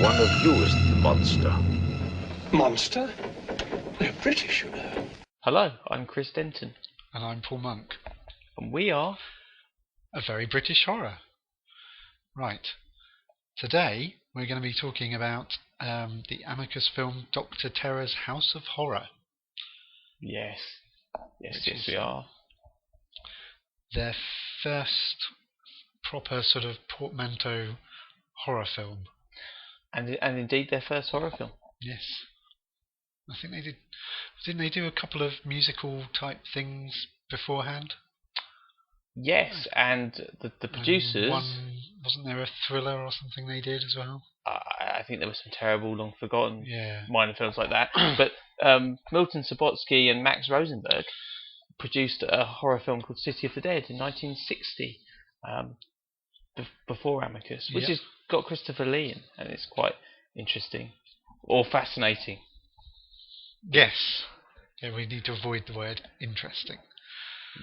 One of you is the monster. Monster? They're British, you know. Hello, I'm Chris Denton. And I'm Paul Monk. And we are... A very British horror. Right. Today, we're going to be talking about the Amicus film Dr. Terror's House of Horror. Yes, we are. Their first proper sort of portmanteau horror film. And indeed their first horror film. Yes. I think they did. Didn't they do a couple of musical type things beforehand? Yes, and the producers... Wasn't there a thriller or something they did as well? I think there were some terrible, long forgotten minor films like that. But Milton Subotsky and Max Rosenberg produced a horror film called City of the Dead in 1960, before Amicus, which has got Christopher Lee in, and it's quite interesting, or fascinating. Yes. Yeah, we need to avoid the word interesting.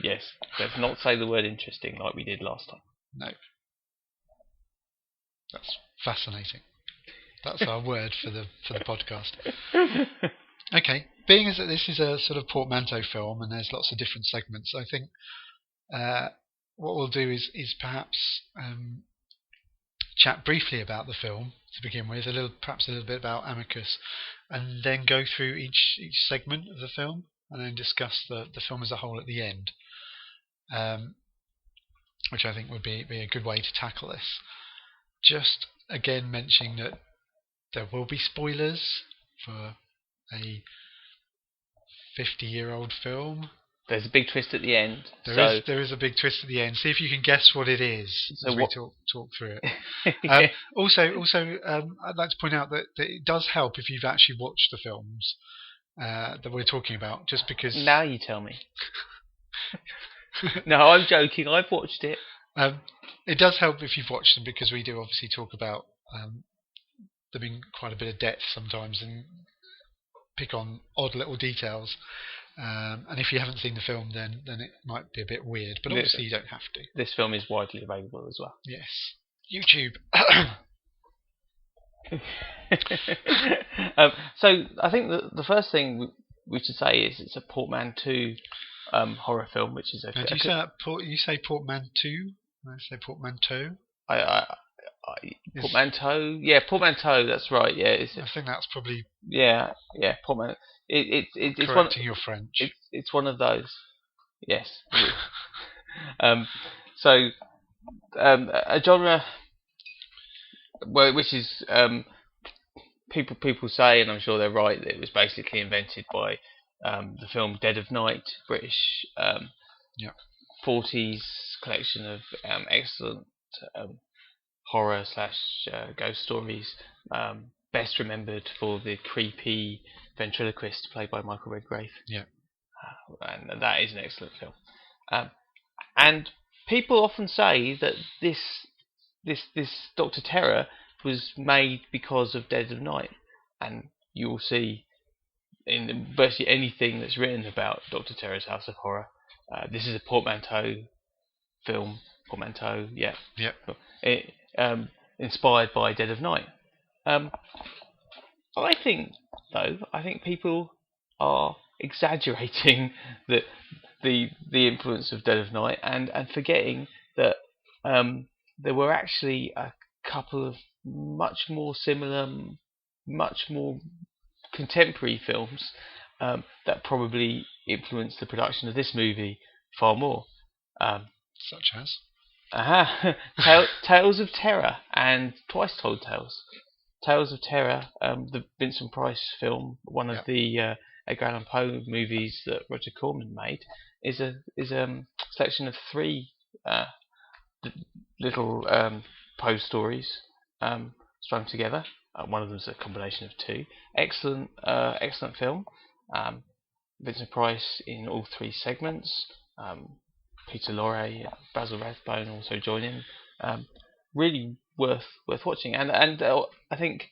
Yes, let's not say the word interesting like we did last time. No. That's fascinating. That's our word for the podcast. Okay, being as that this is a sort of portmanteau film and there's lots of different segments, I think what we'll do is perhaps chat briefly about the film to begin with, perhaps a little bit about Amicus, and then go through each segment of the film, and then discuss the film as a whole at the end, which I think would be a good way to tackle this. Just again mentioning that there will be spoilers for a 50-year-old film. There's a big twist at the end. There is a big twist at the end. See if you can guess what it is as we talk through it. Also, I'd like to point out that it does help if you've actually watched the films that we're talking about, just because... Now you tell me. No, I'm joking. I've watched it. It does help if you've watched them, because we do obviously talk about them in quite a bit of depth sometimes and pick on odd little details. And if you haven't seen the film, then it might be a bit weird. But obviously you don't have to. This film is widely available as well. Yes. YouTube. So I think the first thing we should say is it's a portmanteau horror film, which is Now, do you say that? You say portmanteau? I say portmanteau. Portmanteau. Yeah, portmanteau. That's right. Yeah, I think that's probably. Yeah, portmanteau. It's correcting your French. It's one of those. Yes. So a genre, which is people say, and I'm sure they're right, that it was basically invented by the film Dead of Night, British 40s collection of excellent horror / ghost stories, best remembered for the creepy ventriloquist played by Michael Redgrave. Yeah, and that is an excellent film. And people often say that this Dr. Terror was made because of Dead of Night, and you will see in virtually anything that's written about Dr. Terror's House of Horror, this is a portmanteau film. Portmanteau, yeah. Inspired by Dead of Night. I think people are exaggerating the influence of Dead of Night and forgetting that there were actually a couple of much more similar, much more contemporary films that probably influenced the production of this movie far more. Such as? Tales of Terror and Twice Told Tales. Tales of Terror, the Vincent Price film, one of the Edgar Allan Poe movies that Roger Corman made, is a selection of 3 little Poe stories strung together. One of them is a combination of 2. Excellent film. Vincent Price in all 3 segments. Peter Lorre, Basil Rathbone also join in. Really worth watching, and I think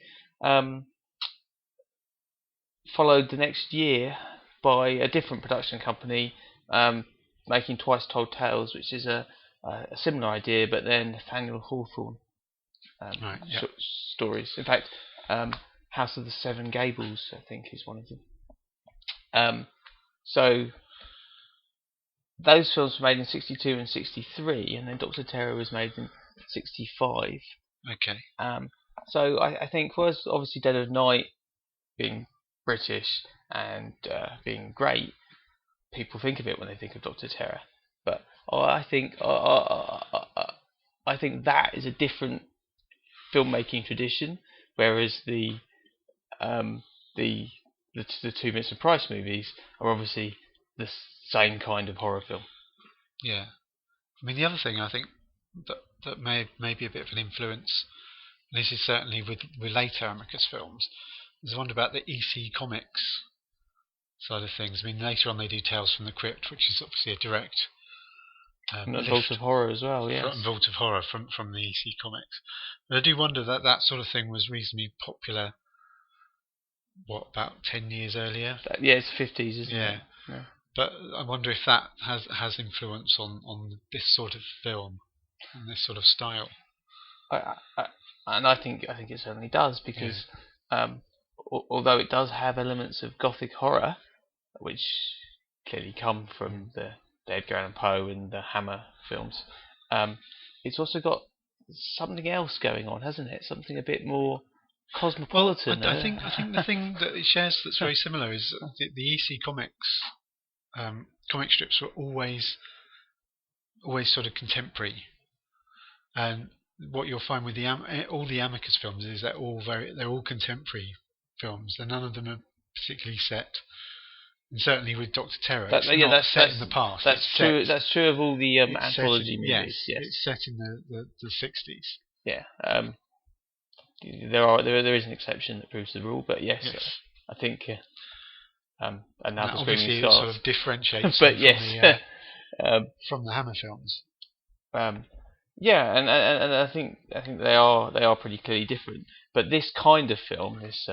followed the next year by a different production company making Twice Told Tales, which is a similar idea, but then Nathaniel Hawthorne stories. In fact, House of the Seven Gables, I think, is one of them. So those films were made in 62 and 63, and then Doctor Terror was made in 65. Okay. So I think was obviously Dead of Night being British and being great, people think of it when they think of Doctor Terror. But I think that is a different filmmaking tradition, whereas the Two Vincent Price movies are obviously the same kind of horror film. Yeah. I mean, the other thing I think that may be a bit of an influence, and this is certainly with later Amicus films, is I wonder about the EC Comics side of things. I mean, later on they do Tales from the Crypt, which is obviously a direct Vault of Horror as well, yes. Vault of Horror from the EC Comics. But I do wonder that sort of thing was reasonably popular, what, about 10 years earlier? Yeah, it's 50s, isn't it? Yeah. But I wonder if that has influence on this sort of film and this sort of style. And I think it certainly does, because although it does have elements of gothic horror, which clearly come from the Edgar Allan Poe and the Hammer films, it's also got something else going on, hasn't it? Something a bit more cosmopolitan. Well, I think the thing that it shares that's very similar is the EC Comics comic strips were always sort of contemporary, and what you'll find with all the Amicus films is they're all contemporary films. And none of them are particularly set. And certainly with Doctor Terror, it's not set in the past. That's true. That's true of all the anthology movies. Yes, it's set in the 60s. Yeah. There is an exception that proves the rule, but yes. I think. And now the obviously Screaming Stars sort of differentiates but from the Hammer films. Yeah, and I think they are pretty clearly different. But this kind of film, this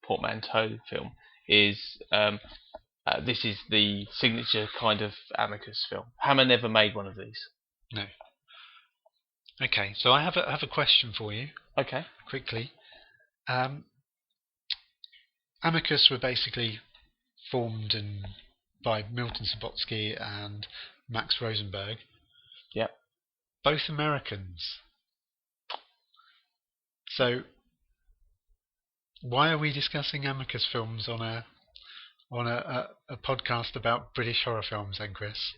portmanteau film, is this is the signature kind of Amicus film. Hammer never made one of these. No. Okay, so I have a question for you. Okay. Quickly. Amicus were basically formed by Milton Subotsky and Max Rosenberg. Yep. Both Americans. So why are we discussing Amicus films on a podcast about British horror films, then, Chris?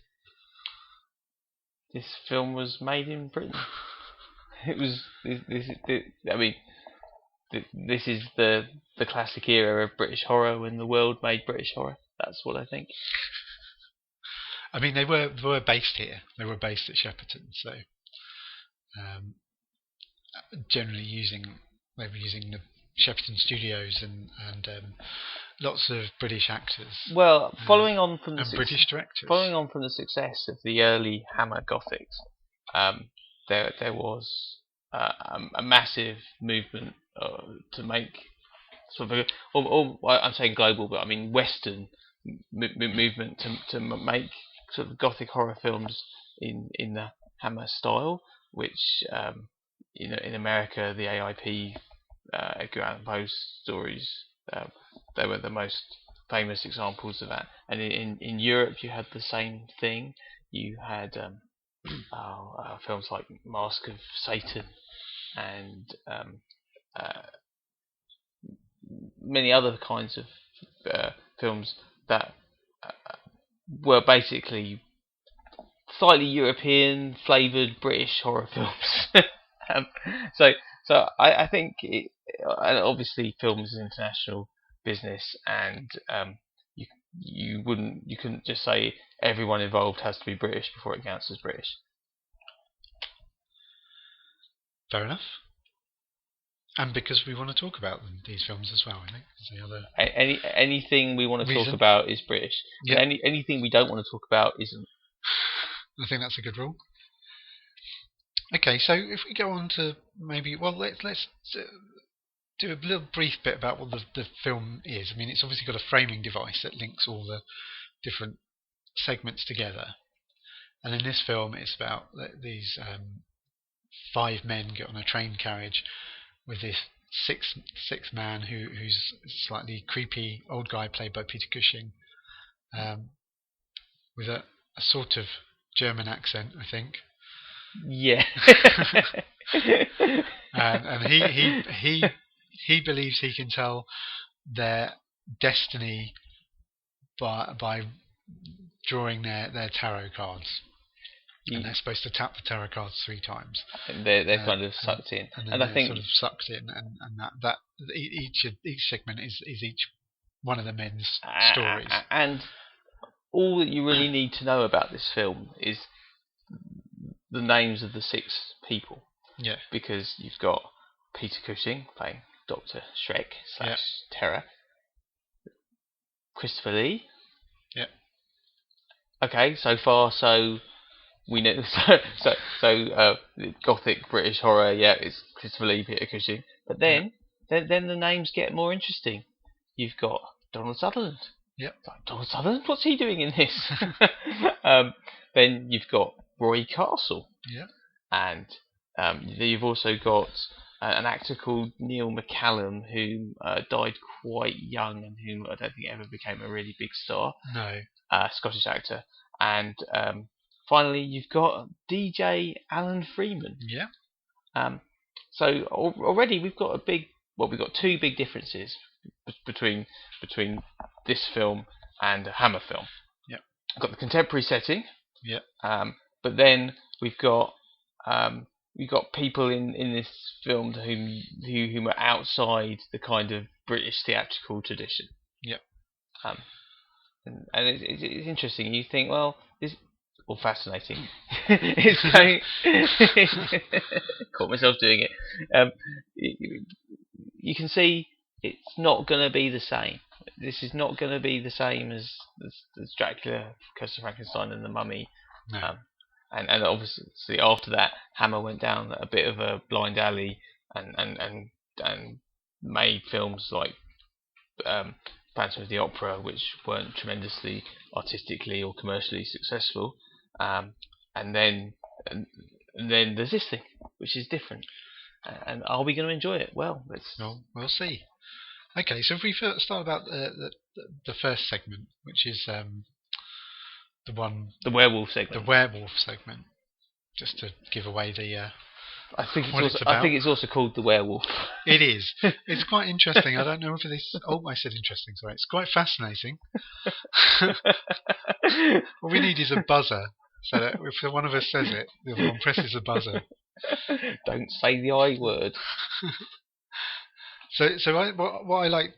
This film was made in Britain. It was. This is the classic era of British horror when the world made British horror. That's what I think. I mean, they were based here. They were based at Shepperton, so generally they were using the Shepperton Studios and lots of British actors. Well, following on from the British directors. Following on from the success of the early Hammer Gothics, there was a massive movement to make sort of I'm saying global, but I mean Western movement to make sort of Gothic horror films in the Hammer style, which in America the AIP Edgar Allan Poe stories, they were the most famous examples of that. And in Europe you had the same thing. You had films like Mask of Satan and many other kinds of films that were basically slightly European flavoured British horror films. So I think and obviously film is an international business, and you couldn't just say everyone involved has to be British before it counts as British. Fair enough. And because we want to talk about these films as well, I think. Is the other anything we want to reason? Talk about is British. Yeah. Anything we don't want to talk about isn't. I think that's a good rule. Okay, so if we go on to let's do a little brief bit about what the film is. I mean, it's obviously got a framing device that links all the different segments together. And in this film, it's about these 5 men get on a train carriage with this sixth man who's slightly creepy old guy played by Peter Cushing, with a sort of German accent, I think. Yeah. And he believes he can tell their destiny by drawing their tarot cards. And they're supposed to tap the tarot cards 3 times. And they're kind of sucked in. And I think sort of sucked in, and that each segment is each one of the men's stories. And all that you really need to know about this film is the names of the 6 people. Yeah. Because you've got Peter Cushing playing Dr. Shrek / Terror. Christopher Lee. Yeah. Okay, so far so we know. So gothic British horror. Yeah, it's Christopher Lee, Peter Cushing. But then the names get more interesting. You've got Donald Sutherland. Yep. Donald Sutherland. What's he doing in this? Then you've got Roy Castle. Yeah. And you've also got an actor called Neil McCallum who died quite young and who I don't think ever became a really big star. No. Scottish actor. And finally, you've got DJ Alan Freeman. Yeah. So already we've got we've got 2 big differences between this film and a Hammer film. Yeah. We've got the contemporary setting. Yeah. But then we've got people in this film who are outside the kind of British theatrical tradition. Yeah. And it's interesting. You think, well, fascinating. It's going. Caught myself doing it. You can see it's not going to be the same. This is not going to be the same as Dracula, Curse of Frankenstein, and the Mummy. No. And obviously after that, Hammer went down a bit of a blind alley and made films like Phantom of the Opera, which weren't tremendously artistically or commercially successful. And then there's this thing, which is different. And are we going to enjoy it? Well, we'll see. Okay, so if we start about the first segment, which is the werewolf segment. The werewolf segment, just to give away the. I think it's also called The Werewolf. It is. It's quite interesting. I don't know if this. Oh, I said interesting. Sorry, it's quite fascinating. What we need is a buzzer, so that if one of us says it, the other one presses a buzzer. Don't say the I word. So what I like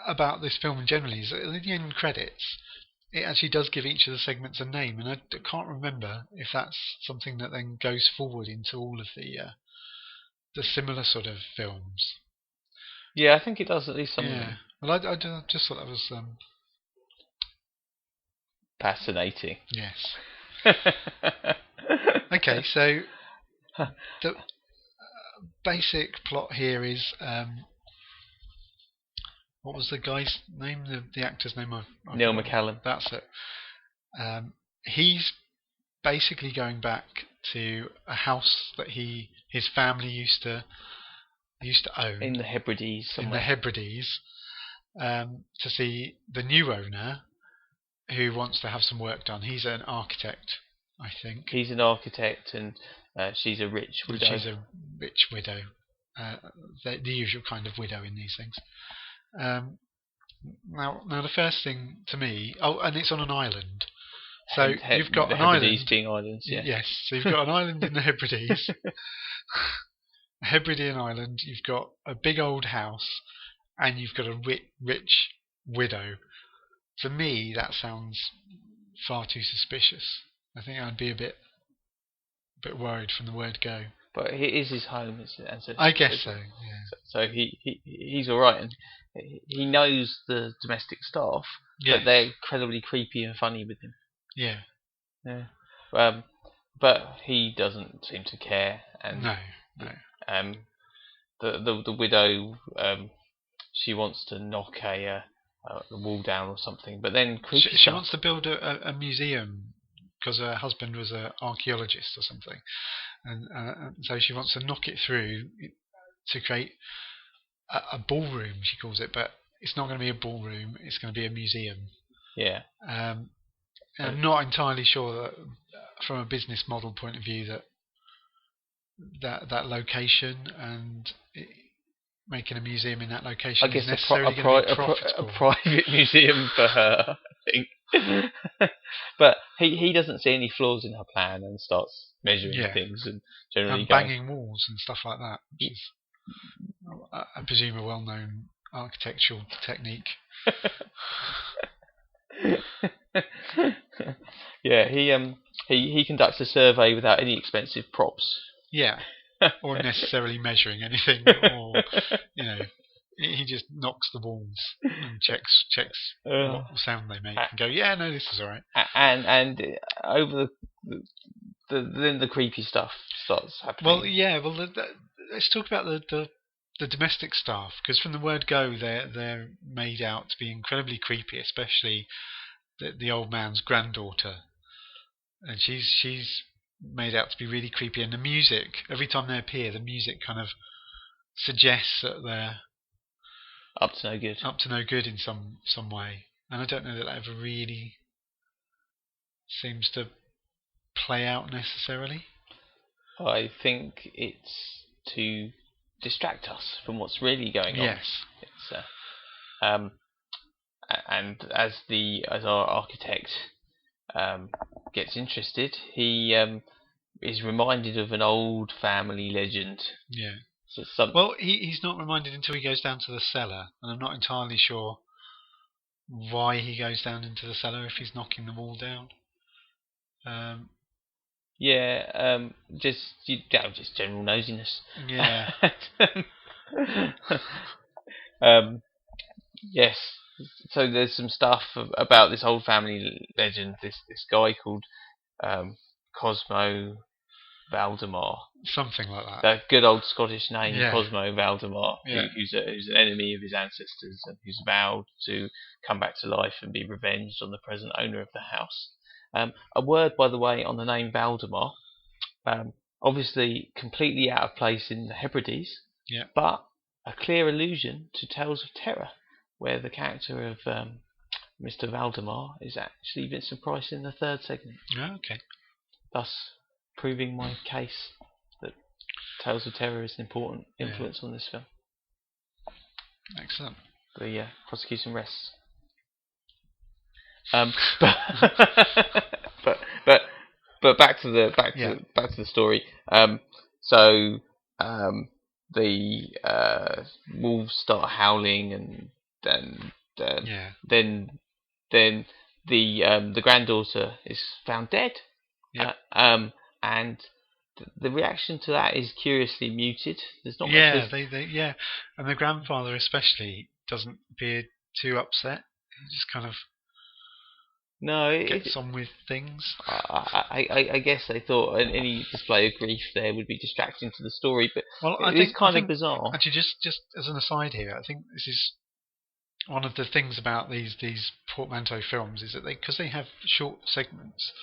about this film generally is that in the end credits, it actually does give each of the segments a name, and I can't remember if that's something that then goes forward into all of the similar sort of films. Yeah, I think it does at least some. Yeah. Well, I just thought that was fascinating. Yes. Okay, so the basic plot here is what was the guy's name? The actor's name? Neil McCallum. That's it. He's basically going back to a house that his family used to own in the Hebrides. Somewhere. In the Hebrides, to see the new owner, who wants to have some work done. He's an architect, I think. He's an architect, and she's a rich widow. She's a rich widow. The usual kind of widow in these things. Now the first thing to me, and it's on an island. So you've got an Hebrides island. Being islands, yeah. Yes. So you've got an island in the Hebrides, a Hebridean island. You've got a big old house, and you've got a rich widow. To me, that sounds far too suspicious. I think I'd be a bit worried from the word go. But it is his home, and so I guess so. Yeah. So he's all right, and he knows the domestic staff, yes. but they're incredibly creepy and funny with him. Yeah. Yeah. But he doesn't seem to care, and no. The widow, she wants to knock the wall down or something, but then she wants to build a museum because her husband was an archaeologist or something, and so she wants to knock it through to create a ballroom, she calls it, but it's not going to be a ballroom. It's going to be a museum. Yeah. And I'm not entirely sure that, from a business model point of view, that location and making a museum in that location I guess is necessarily going to be profitable. a private museum for her, I think. But he doesn't see any flaws in her plan and starts measuring things and generally banging walls and stuff like that, which is, I presume, a well-known architectural technique. Yeah, he conducts a survey without any expensive props. Yeah, or necessarily measuring anything, or he just knocks the walls and checks what sound they make and go, yeah, no, this is all right. And over then the creepy stuff starts happening. Well, let's talk about the domestic staff, because from the word go, they're made out to be incredibly creepy, especially the old man's granddaughter, and she's made out to be really creepy. And the music, every time they appear, the music kind of suggests that they're up to no good. Up to no good in some way, and I don't know that ever really seems to play out necessarily. I think it's to distract us from what's really going on. Yes. It's and as our architect gets interested, he is reminded of an old family legend. Yeah. So well, he's not reminded until he goes down to the cellar, and I'm not entirely sure why he goes down into the cellar if he's knocking the wall down. Just general nosiness. Yeah. Yes. So there's some stuff about this old family legend. This guy called Cosmo Valdemar. Something like that. That good old Scottish name, yeah. Cosmo Valdemar, yeah. who's an enemy of his ancestors and who's vowed to come back to life and be revenged on the present owner of the house. A word, by the way, on the name Valdemar. Obviously completely out of place in the Hebrides, but a clear allusion to Tales of Terror, where the character of Mr. Valdemar is actually Vincent Price in the third segment. Oh, okay. Thus proving my case that Tales of Terror is an important influence on this film. Excellent. The prosecution rests. But back to the story. So the wolves start howling, and then the granddaughter is found dead. Yeah. And the reaction to that is curiously muted. There's not much. And the grandfather especially doesn't appear too upset. He just kind of gets on with things. I guess they thought any display of grief there would be distracting to the story, but I think of bizarre. Actually, just as an aside here, I think this is one of the things about these portmanteau films is that because they have short segments,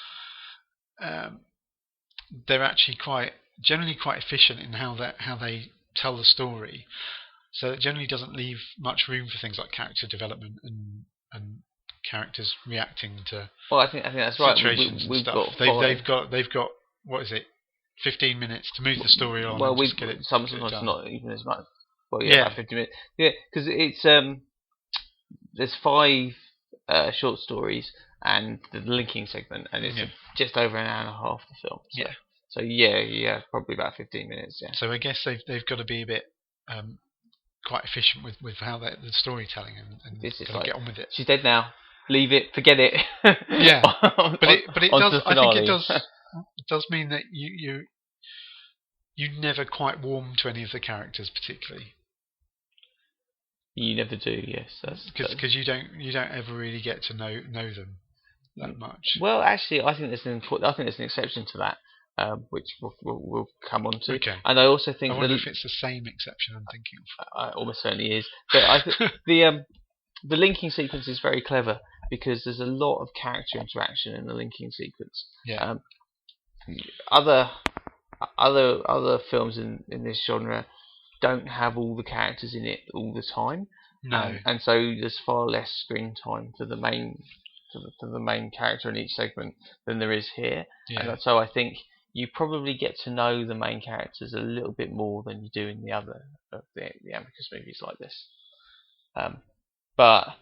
they're actually generally quite efficient in how they tell the story. So it generally doesn't leave much room for things like character development and characters reacting to. Well, I think that's right. We've stuff. They've got what is it, 15 minutes to move the story on. Well, sometimes not even as much. Well, about 50 minutes. Yeah, because it's there's 5 short stories and the linking segment, and it's just over an hour and a half the film. So, probably about 15 minutes. Yeah. So I guess they've got to be a bit quite efficient with how the storytelling and get on with it. She's dead now. Leave it. Forget it. Yeah. But it does. I think it does. It does mean that you never quite warm to any of the characters particularly. You never do. Yes. Because you don't ever really get to know them that much. Well, actually, I think there's an exception to that. Which we'll come on to. Okay. And I also think I wonder if it's the same exception I'm thinking of. It almost certainly is. But the linking sequence is very clever because there's a lot of character interaction in the linking sequence. Yeah. Other films in this genre don't have all the characters in it all the time. No. And so there's far less screen time for the main for the main character in each segment than there is here. Yeah. And so I think you probably get to know the main characters a little bit more than you do in the other of the Amicus movies like this. But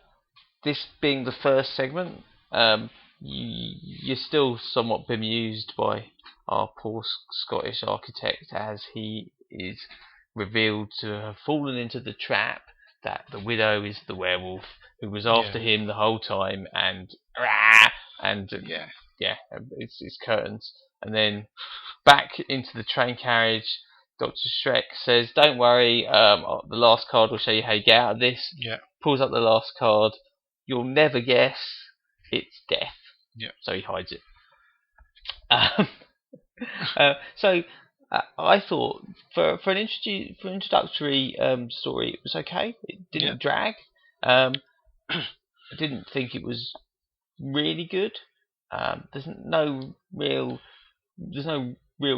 this being the first segment, you're still somewhat bemused by our poor Scottish architect as he is revealed to have fallen into the trap that the widow is the werewolf who was after him the whole time, and it's curtains, and then back into the train carriage. Dr. Shrek says, "Don't worry, the last card will show you how you get out of this." Yeah. Pulls up the last card. You'll never guess. It's death. Yeah. So he hides it. So I thought for an introductory story, it was okay. It didn't drag. I didn't think it was really good. There's no real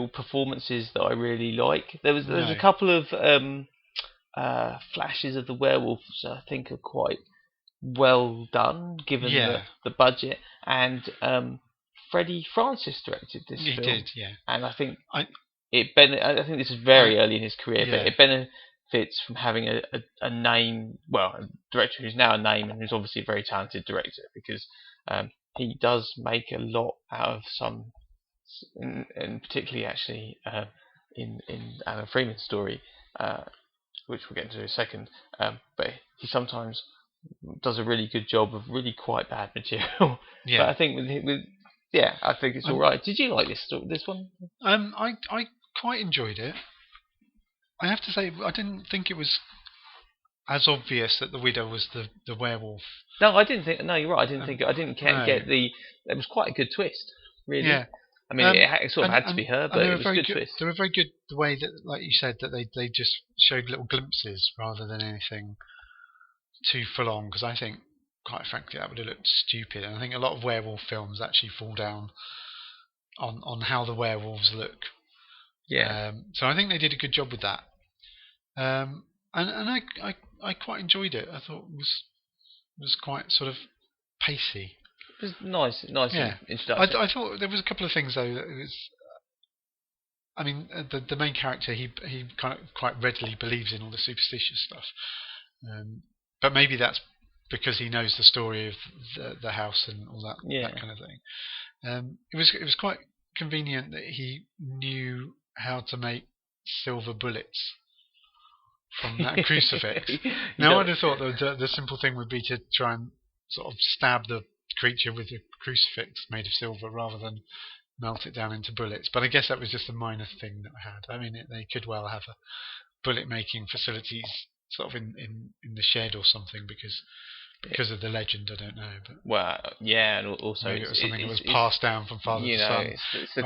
performances that I really like. There's a couple of flashes of the werewolves I think are quite well done given the budget, and Freddie Francis directed this film. He did, yeah. And I think I think this is very early in his career, but it benefits from having a name, well, a director who's now a name and who's obviously a very talented director, because he does make a lot out of some, and particularly actually in Alan Freeman's story, which we'll get into in a second, but he sometimes does a really good job of really quite bad material. Yeah. But I think I think it's all right. Did you like this one? I quite enjoyed it. I have to say, I didn't think it was as obvious that the widow was the werewolf. No, I didn't think. No, you're right. I didn't get the. It was quite a good twist, really. Yeah. I mean, it sort of had to be her, but it was a good twist. They were very good the way that, like you said, that they just showed little glimpses rather than anything too full on. Because I think, quite frankly, that would have looked stupid. And I think a lot of werewolf films actually fall down on how the werewolves look. Yeah. So I think they did a good job with that. And I quite enjoyed it. I thought it was quite sort of pacey. It was nice introduction. I thought there was a couple of things though that it was. I mean, the main character he kind of quite readily believes in all the superstitious stuff, but maybe that's because he knows the story of the house and all that that kind of thing. It was quite convenient that he knew how to make silver bullets from that crucifix. Now I'd have thought the simple thing would be to try and sort of stab the creature with a crucifix made of silver rather than melt it down into bullets. But I guess that was just a minor thing that I had. I mean, they could well have a bullet making facilities sort of in the shed or something because of the legend. I don't know. But well, yeah, and also maybe it was something that was passed down from father to son. It's the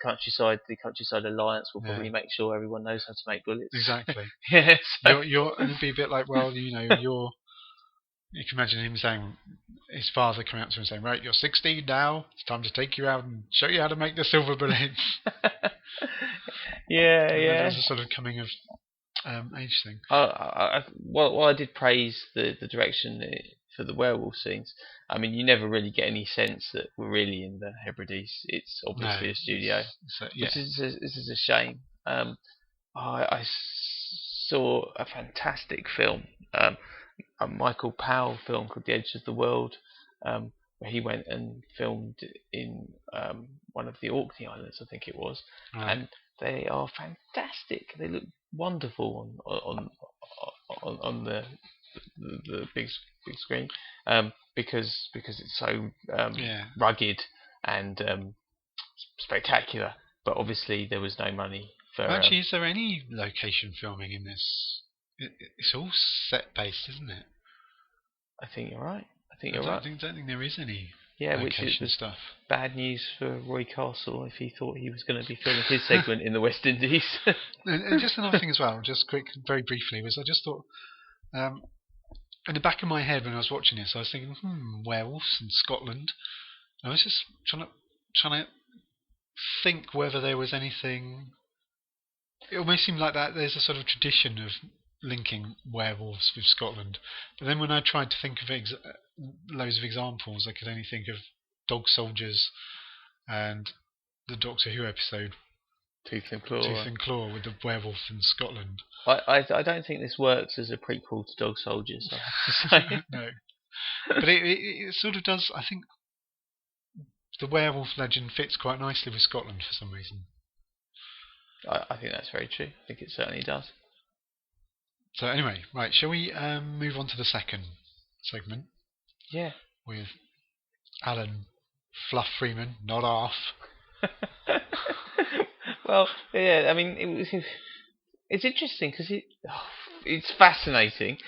countryside. The Countryside Alliance will probably make sure everyone knows how to make bullets. Exactly. Yes. It'd be a bit like, well, you can imagine him saying, his father coming up to him and saying, "Right, you're 16 now. It's time to take you out and show you how to make the silver bullets." Yeah. There's a sort of coming of age thing. Well, I did praise the direction for the werewolf scenes. I mean, you never really get any sense that we're really in the Hebrides. It's obviously a studio. This is a shame. I saw a fantastic film. A Michael Powell film called The Edge of the World, where he went and filmed in one of the Orkney Islands, I think it was, and they are fantastic. They look wonderful on the big screen, because it's so rugged and spectacular. But obviously there was no money for. Actually, is there any location filming in this? It's all set based, isn't it? I think you're right. I don't think there is any which is stuff. Bad news for Roy Castle if he thought he was going to be filming his segment in the West Indies. And just another thing as well, very briefly, was I just thought, in the back of my head when I was watching this, I was thinking, werewolves in Scotland. I was just trying to think whether there was anything it almost seemed like that there's a sort of tradition of linking werewolves with Scotland. But then when I tried to think of loads of examples, I could only think of Dog Soldiers and the Doctor Who episode Tooth and Claw. Tooth and Claw with the werewolf in Scotland. I don't think this works as a prequel to Dog Soldiers, I have to say. No. But it sort of does. I think the werewolf legend fits quite nicely with Scotland for some reason. I think that's very true. I think it certainly does. So anyway, right, shall we move on to the second segment? Yeah. With Alan Fluff Freeman, not off. Well, yeah, I mean, it's interesting because it's fascinating.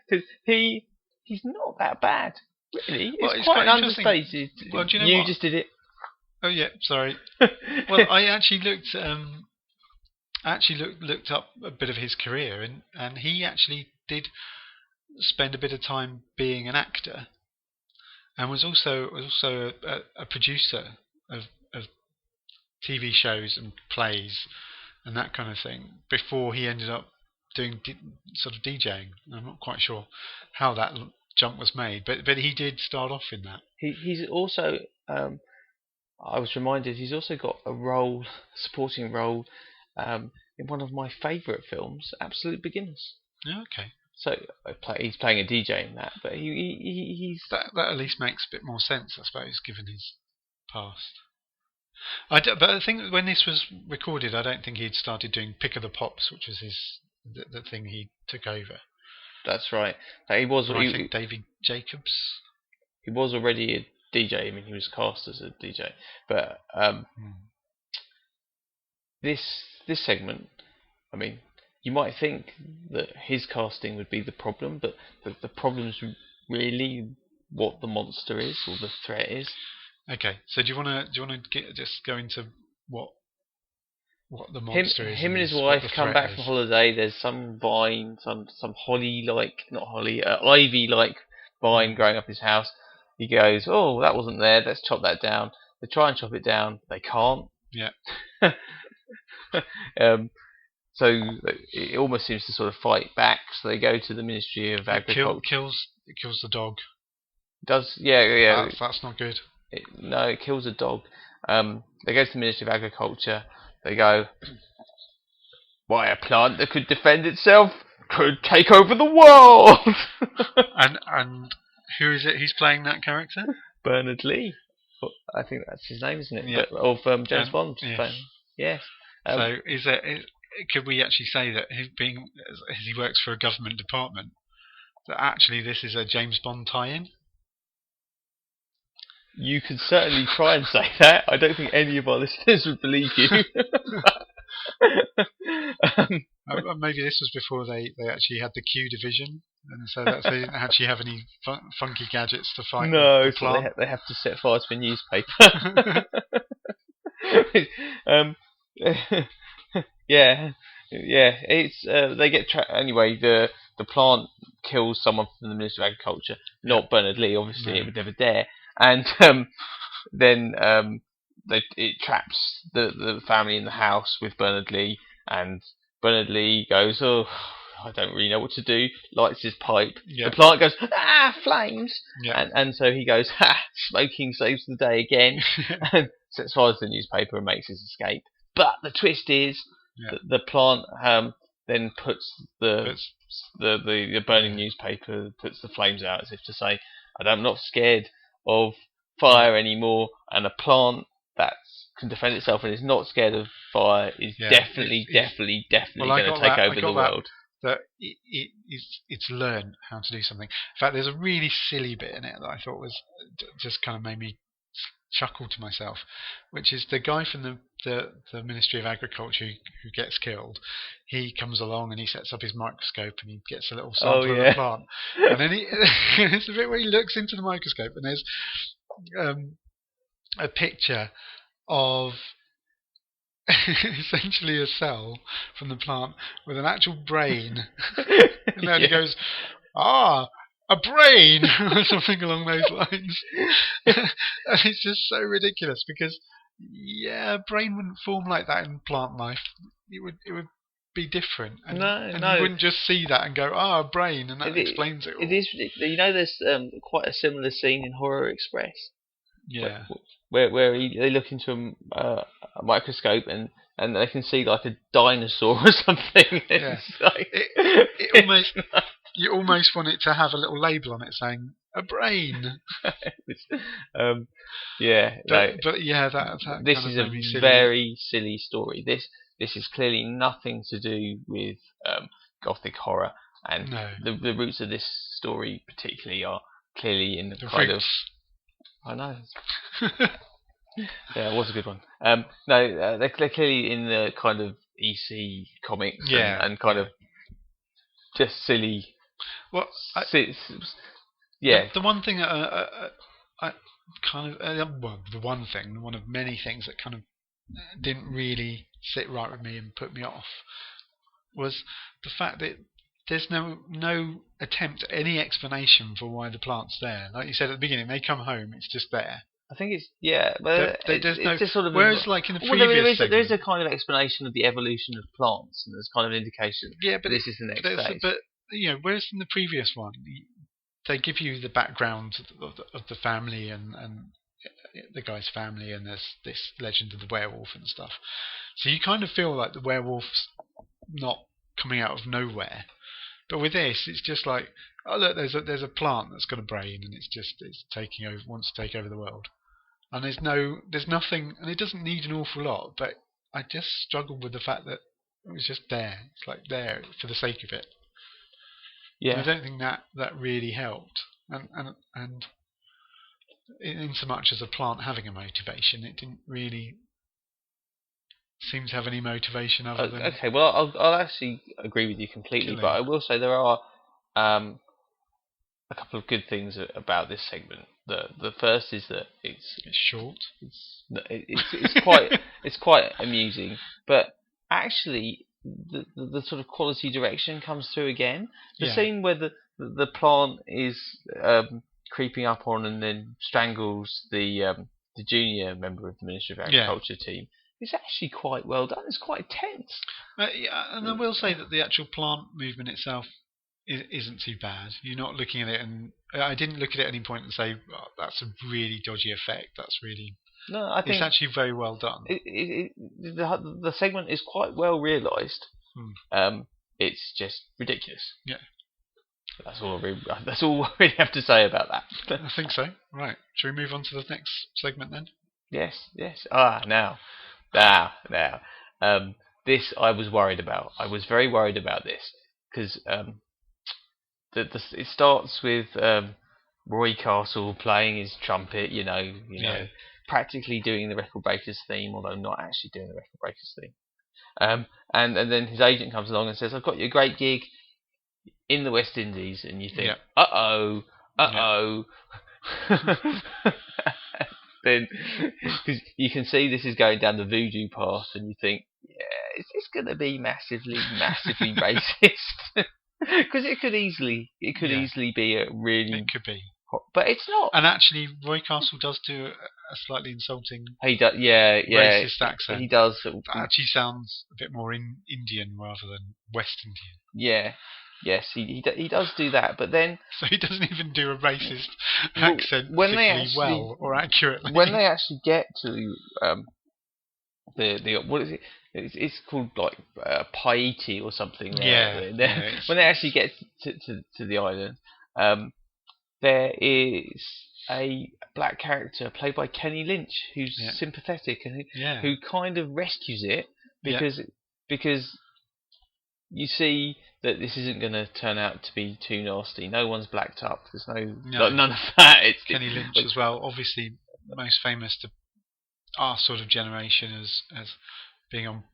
Because he's not that bad, really. It's quite understated. Well, do you know you what? just did it. Oh yeah, sorry. Well, I actually looked up a bit of his career, and he actually did spend a bit of time being an actor, and was also a producer of TV shows and plays and that kind of thing before he ended up doing sort of DJing. I'm not quite sure how that jump was made, but he did start off in that. He's also I was reminded he's also got a supporting role in one of my favourite films, Absolute Beginners. Yeah, okay. So he's playing a DJ in that, but he's that at least makes a bit more sense, I suppose, given his past. But I think when this was recorded, I don't think he'd started doing Pick of the Pops, which was the thing he took over. That's right. I think David Jacobs. He was already a DJ. I mean, he was cast as a DJ, but this segment, I mean, you might think that his casting would be the problem, but the problem's really what the monster is or the threat is. Okay, so do you want to just go into what the monster is? Him and his wife come back from holiday. There's some vine, some ivy-like vine growing up his house. He goes, "Oh, that wasn't there. Let's chop that down." They try and chop it down. They can't. Yeah. So it almost seems to sort of fight back. So they go to the Ministry of Agriculture. It kills the dog. Yeah. That's not good. It kills a dog. They go to the Ministry of Agriculture. They go, "Why, a plant that could defend itself could take over the world." and who is it? Who's playing that character? Bernard Lee. I think that's his name, isn't it? Yeah. Of James Bond. Yes. Yes. So could we actually say that as he works for a government department, that actually this is a James Bond tie-in? You could certainly try and say that. I don't think any of our listeners would believe you. Maybe this was before they actually had the Q division, and so that they didn't actually have any funky gadgets to fight. No, the so plant. they have to set fire to a newspaper. Yeah. It's they get anyway. The plant kills someone from the Ministry of Agriculture, not Bernard Lee. Obviously, No. it would never dare. And then it traps the family in the house with Bernard Lee, and Bernard Lee goes, "Oh, I don't really know what to do." Lights his pipe. Yeah. The plant goes, flames. Yeah. And so he goes, smoking saves the day again, and sets fire to the newspaper and makes his escape. But the twist is that the plant then puts the burning newspaper, puts the flames out as if to say, "I'm not scared of fire anymore," and a plant that can defend itself and is not scared of fire is definitely going to take over the world. That it's learned how to do something. In fact, there's a really silly bit in it that I thought was just kind of made me chuckle to myself, which is the guy from the Ministry of Agriculture who gets killed. He comes along and he sets up his microscope and he gets a little sample of the plant, and then there's a bit where he looks into the microscope and there's a picture of essentially a cell from the plant with an actual brain, and then he goes, a brain, or something along those lines. And it's just so ridiculous because yeah, a brain wouldn't form like that in plant life. It would be different, and No. you wouldn't just see that and go, a brain, and that It, explains it all. it is ridiculous. You know, there's quite a similar scene in Horror Express Yeah, where they look into a microscope and they can see like a dinosaur or something. yeah. It's like, It almost you almost want it to have a little label on it saying a brain. um, yeah, no, But yeah, that this kind is of a made me silly. very silly story. This is clearly nothing to do with gothic horror, and No. the roots of this story particularly are clearly in the kind of. roots. I know. Yeah, it was a good one. No, they're clearly in the kind of EC comics Yeah, and kind of just silly. Well, Yeah, the one thing I kind of one of many things that kind of didn't really sit right with me and put me off was the fact that there's no attempt at any explanation for why the plant's there. Like you said at the beginning, they come home, it's just there. I think it's but There's no. it's just sort of Whereas, like in the previous there is a segment, kind of explanation of the evolution of plants, and there's kind of an indication. yeah, but this is the next stage. But whereas in the previous one, they give you the background of the family and the guy's family, and there's this legend of the werewolf and stuff. So you kind of feel like the werewolf's not coming out of nowhere. But with this, it's just like, oh look, there's a plant that's got a brain, and it's taking over, wants to take over the world. And there's nothing, and it doesn't need an awful lot. But I just struggled with the fact that it was just there. It's like there for the sake of it. Yeah, And I don't think that really helped. And in so much as a plant having a motivation, it didn't really seem to have any motivation other than. Okay, well, I'll actually agree with you completely, Killing. but I will say there are a couple of good things about this segment. The first is that it's short. It's quite amusing, but actually the sort of quality direction comes through again. The scene where the plant is creeping up on and then strangles the junior member of the Ministry of Agriculture team. It's actually quite well done. It's quite tense. And I will say that the actual plant movement itself isn't too bad. You're not looking at it, and I didn't look at it at any point and say, oh, that's a really dodgy effect. That's really. No, I think it's actually very well done. The segment is quite well realised. It's just ridiculous. Yeah. That's all I really have to say about that. I think so. Right. Shall we move on to the next segment then? Yes. Now. This I was worried about. I was very worried about this because it starts with Roy Castle playing his trumpet. You know, practically doing the Record Breakers theme, although not actually doing the Record Breakers theme. And then his agent comes along and says, "I've got you a great gig in the West Indies," and you think, uh oh. Then, because you can see this is going down the voodoo path, and you think, is this going to be massively racist? Because it could easily be a really. It could be, but it's not. And actually, Roy Castle does do a slightly insulting. He does, racist accent. He does. That actually sounds a bit more Indian rather than West Indian. Yeah. Yes, he does do that, but then so he doesn't even do a racist accent well or accurately. When they actually get to the what is it? It's called like Paiti or something. When they actually get to the island, there is a black character played by Kenny Lynch who's sympathetic and who kind of rescues it because you see that this isn't going to turn out to be too nasty. No one's blacked up. There's none of that. It's Kenny Lynch as well, obviously most famous to our sort of generation as being on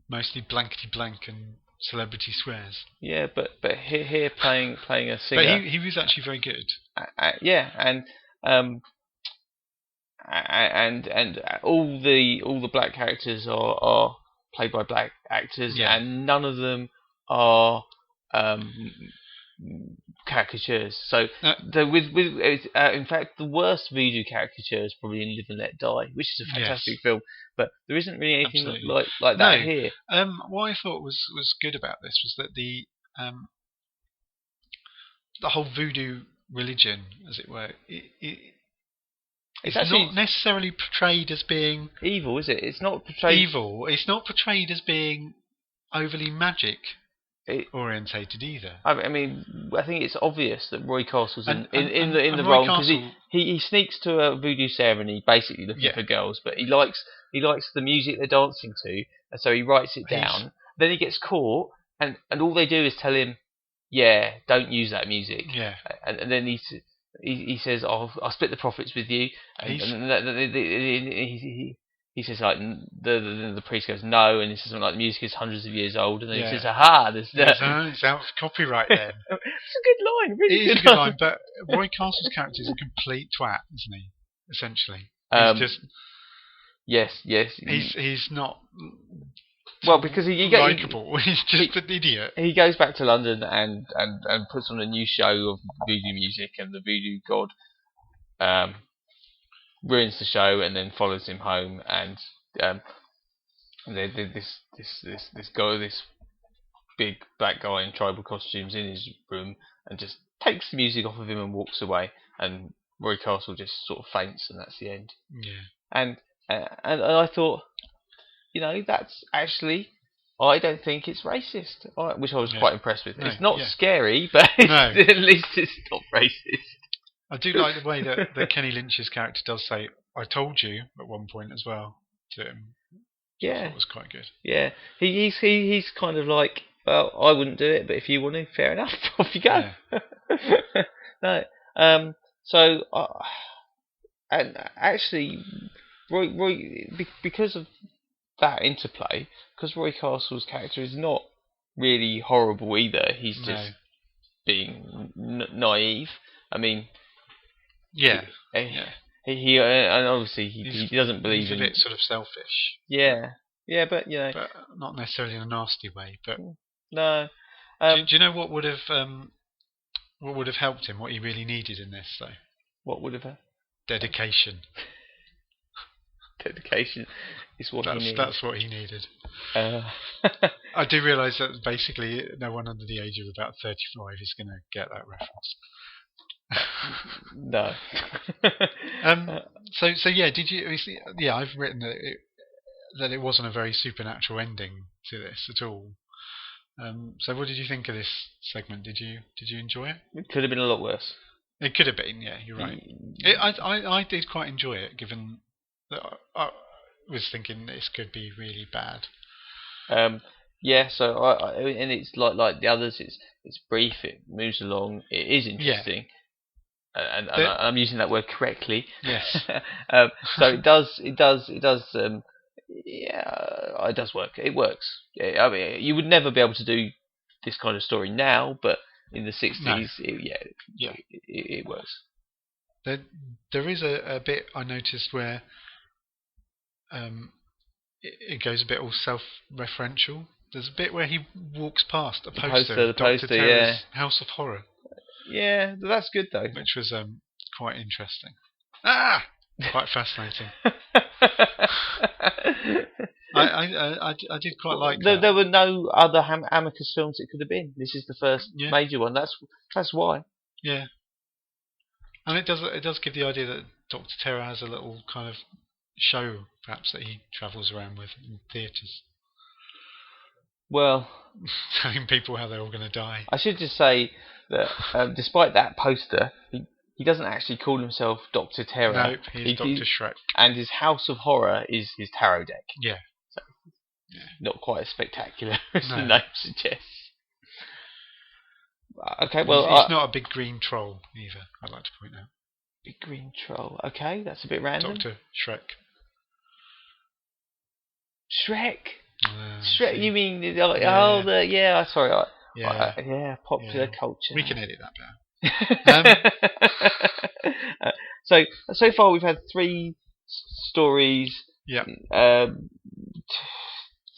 mostly Blankety Blank and Celebrity Swears. Yeah, but here playing a singer. But he was actually very good. And all the black characters are played by black actors, and none of them are caricatures. So in fact, the worst voodoo caricature is probably in Live and Let Die, which is a fantastic film. But there isn't really anything like that here. What I thought was good about this was that the whole voodoo religion, as it were, it's not necessarily portrayed as being evil, is it? It's not portrayed evil. It's not portrayed as being overly magic orientated either. I mean, I think it's obvious that Roy Castle's in the wrong, because he sneaks to a voodoo ceremony basically looking for girls, but he likes the music they're dancing to, and so he writes it down. Then he gets caught, and all they do is tell him, "Yeah, don't use that music." Yeah, and then he says, "I'll split the profits with you." He says, like, the priest goes, "No," and he says something like, "The music is hundreds of years old," and then he says, "Aha, it's out of copyright then." It's a good line, really. It is a good line, but Roy Castle's character is a complete twat, isn't he? Essentially, he's just yes. He's not. Well, because he's likeable. He's just an idiot. He goes back to London and puts on a new show of voodoo music, and the voodoo god ruins the show and then follows him home, and this big black guy in tribal costumes in his room and just takes the music off of him and walks away, and Roy Castle just sort of faints, and that's the end. Yeah. And I thought, that's actually, I don't think it's racist, which I was quite impressed with. It's not scary, but at least it's not racist. I do like the way that Kenny Lynch's character does say, "I told you," at one point as well to him. Yeah, I thought it was quite good. Yeah, he's kind of like, well, I wouldn't do it, but if you want to, fair enough, off you go. Yeah. No, so and actually, Roy, because of that interplay, because Roy Castle's character is not really horrible either. He's just being naive. I mean. Yeah. He and obviously he doesn't believe he's a bit sort of selfish. Yeah, but but not necessarily in a nasty way. But no. Do you know what would have helped him? What he really needed in this, though. What would have? Dedication. Dedication is what he needed. That's what he needed. I do realise that basically no one under the age of about 35 is going to get that reference. No. So yeah, did you? Yeah, I've written that it wasn't a very supernatural ending to this at all. So what did you think of this segment? Did you enjoy it? It could have been a lot worse. It could have been. Yeah, you're right. I did quite enjoy it, given that I was thinking this could be really bad. Yeah. So and it's like the others. It's brief. It moves along. It is interesting. Yeah. And I'm using that word correctly. Yes. So it does. It does work. It works. I mean, you would never be able to do this kind of story now, but in the 60s, it works. There is a bit I noticed where it goes a bit all self-referential. There's a bit where he walks past a poster of Dr. Terror's House of Horror. Yeah, that's good though. Which was quite interesting. Quite fascinating. I did quite like that. There were no other Amicus films it could have been. This is the first major one. That's why. Yeah. And it does give the idea that Dr. Terror has a little kind of show, perhaps, that he travels around with in theatres. Well, telling people how they're all going to die. I should just say that despite that poster, he doesn't actually call himself Dr. Terror. No, he's Dr. Shrek. And his House of Horror is his tarot deck. Yeah. So, not quite as spectacular as the name suggests. Okay, well... He's not a big green troll, either, I'd like to point out. Big green troll. Okay, that's a bit random. Dr. Shrek. Shrek? Shrek, you mean... sorry. Popular culture. We can edit that down. So far we've had 3 stories. Yeah.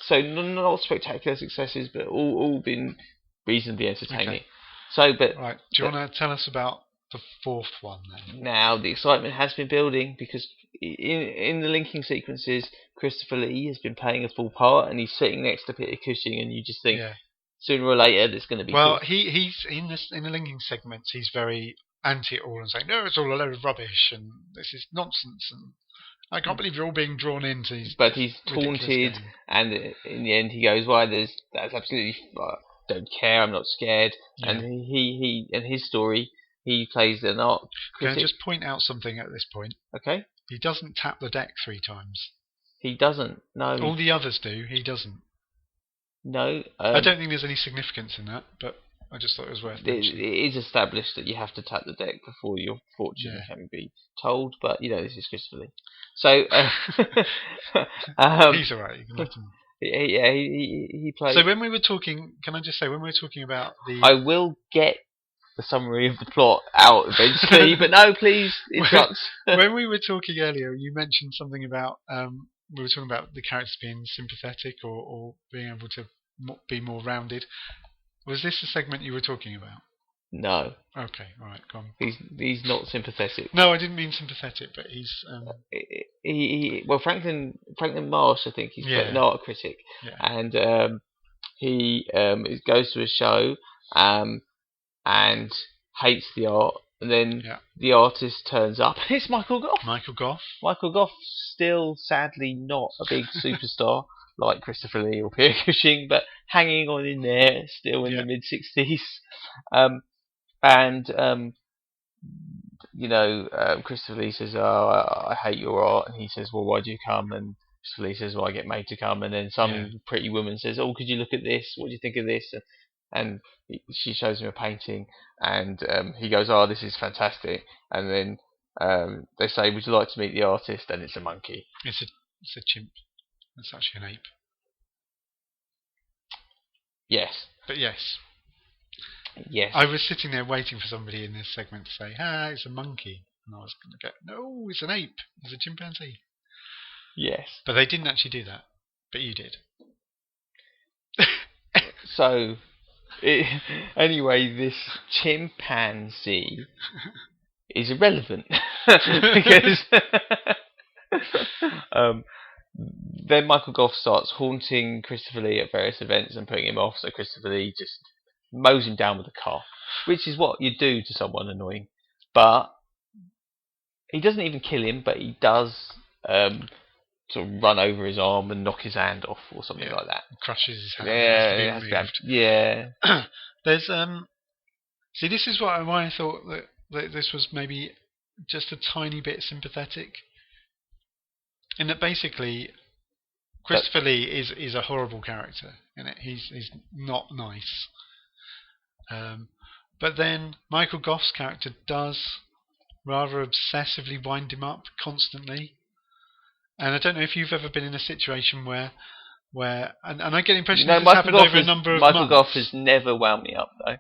So not spectacular successes, but all been reasonably entertaining. Okay. So, but Right. Do you want to tell us about the fourth one then? now the excitement has been building because in the linking sequences, Christopher Lee has been playing a full part, and he's sitting next to Peter Cushing, and you just think sooner or later there's going to be. Well, he's in the linking segments. He's very anti it all and saying, no, it's all a load of rubbish and this is nonsense and I can't believe you're all being drawn into these. But he's taunted, and in the end he goes, "Why? That's absolutely. Don't care. I'm not scared." Yeah. And he in his story, he plays an art critic. Can I just point out something at this point? Okay. He doesn't tap the deck 3 times. He doesn't. No. All the others do. He doesn't. No. I don't think there's any significance in that, but I just thought it was worth mentioning. It is established that you have to tap the deck before your fortune can be told, but this is Christopher Lee. So he's alright. You can let him. Yeah, he plays. So when we were talking, can I just say when we were talking about the? I will get the summary of the plot out eventually, but no, please interrupt. When we were talking earlier, you mentioned something about we were talking about the characters being sympathetic or being able to be more rounded. Was this the segment you were talking about? No. Okay, all right, go on. He's not sympathetic. No, I didn't mean sympathetic, but he's. Well, Franklin Marsh, I think he's an art critic, and he goes to a show and hates the art, and then the artist turns up. It's Michael Gough. Michael Gough, still sadly not a big superstar like Christopher Lee or Peter Cushing, but hanging on in there, still in the mid-60s. Christopher Lee says, I hate your art, and he says, well, why do you come? And Christopher Lee says, well, I get made to come. And then some pretty woman says, oh, could you look at this? What do you think of this? And she shows him a painting, and he goes, oh, this is fantastic. And then they say, would you like to meet the artist? And it's a monkey. It's a chimp. It's actually an ape. Yes. But yes. Yes. I was sitting there waiting for somebody in this segment to say, it's a monkey. And I was going to go, no, it's an ape. It's a chimpanzee. Yes. But they didn't actually do that. But you did. So, anyway, this chimpanzee is irrelevant. Because then Michael Gough starts haunting Christopher Lee at various events and putting him off, so Christopher Lee just mows him down with a car, which is what you do to someone annoying. But he doesn't even kill him, but he does sort of run over his arm and knock his hand off or something like that. Crushes his hand. Yeah. There's see, this is why I thought that this was maybe just a tiny bit sympathetic. In that basically, Christopher Lee is a horrible character in it. He's not nice. But then Michael Gough's character does rather obsessively wind him up constantly. And I don't know if you've ever been in a situation where and I get the impression this has happened over a number of months. Michael Gough has never wound me up though.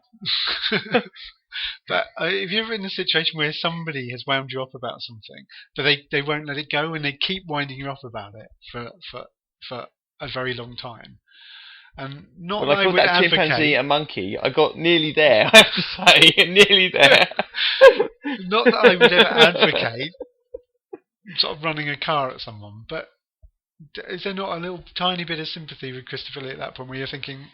But if you're ever in a situation where somebody has wound you up about something, but they won't let it go and they keep winding you up about it for a very long time. And not that I would advocate. Chimpanzee a monkey. I got nearly there, I have to say, nearly there. Not that I would ever advocate sort of running a car at someone, but is there not a little tiny bit of sympathy with Christopher Lee at that point where you're thinking,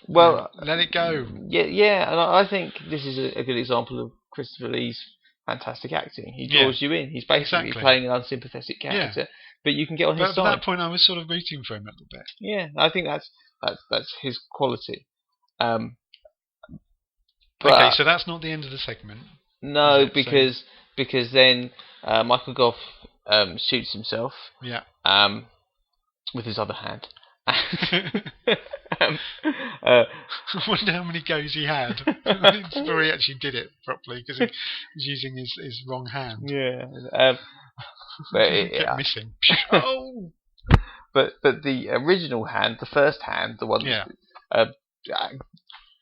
well, let it go? Yeah, and I think this is a good example of Christopher Lee's fantastic acting. He draws you in. He's basically playing an unsympathetic character, but you can get on his side. At that point, I was sort of rooting for him a little bit. Yeah, I think that's his quality. Okay, so that's not the end of the segment. No, because then Michael Gough shoots himself. Yeah. With his other hand. I wonder how many goes he had before he actually did it properly, because he was using his wrong hand. Yeah. But it kept missing. Oh. But the original hand, the first hand, the one that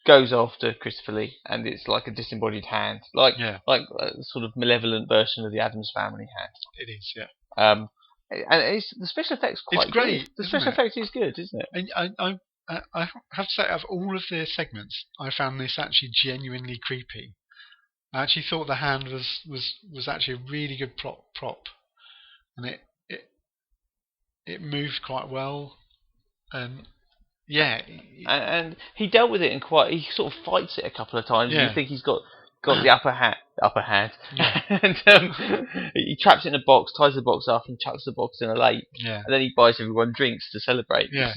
goes after Christopher Lee, and it's like a disembodied hand, like a sort of malevolent version of the Addams Family hand. It is, yeah. And the special effects quite great. The special effects is good, isn't it? And I have to say, of all of the segments, I found this actually genuinely creepy. I actually thought the hand was actually a really good prop, and it moved quite well. Yeah, and he dealt with it in quite. He sort of fights it a couple of times. Yeah. You think he's got the upper hand, Yeah. and he traps it in a box, ties the box up, and chucks the box in a lake. Yeah. And then he buys everyone drinks to celebrate. Yeah.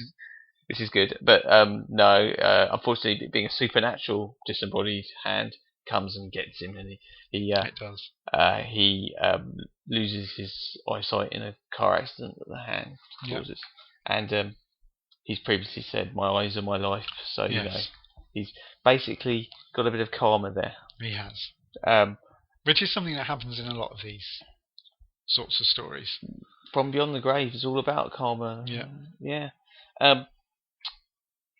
This is good, but no. Unfortunately, being a supernatural disembodied hand comes and gets him, and It does. he loses his eyesight in a car accident that the hand causes, and he's previously said, "My eyes are my life." So he's basically got a bit of karma there. He has, Um, which is something that happens in a lot of these sorts of stories. From Beyond the Grave is all about karma. Yeah.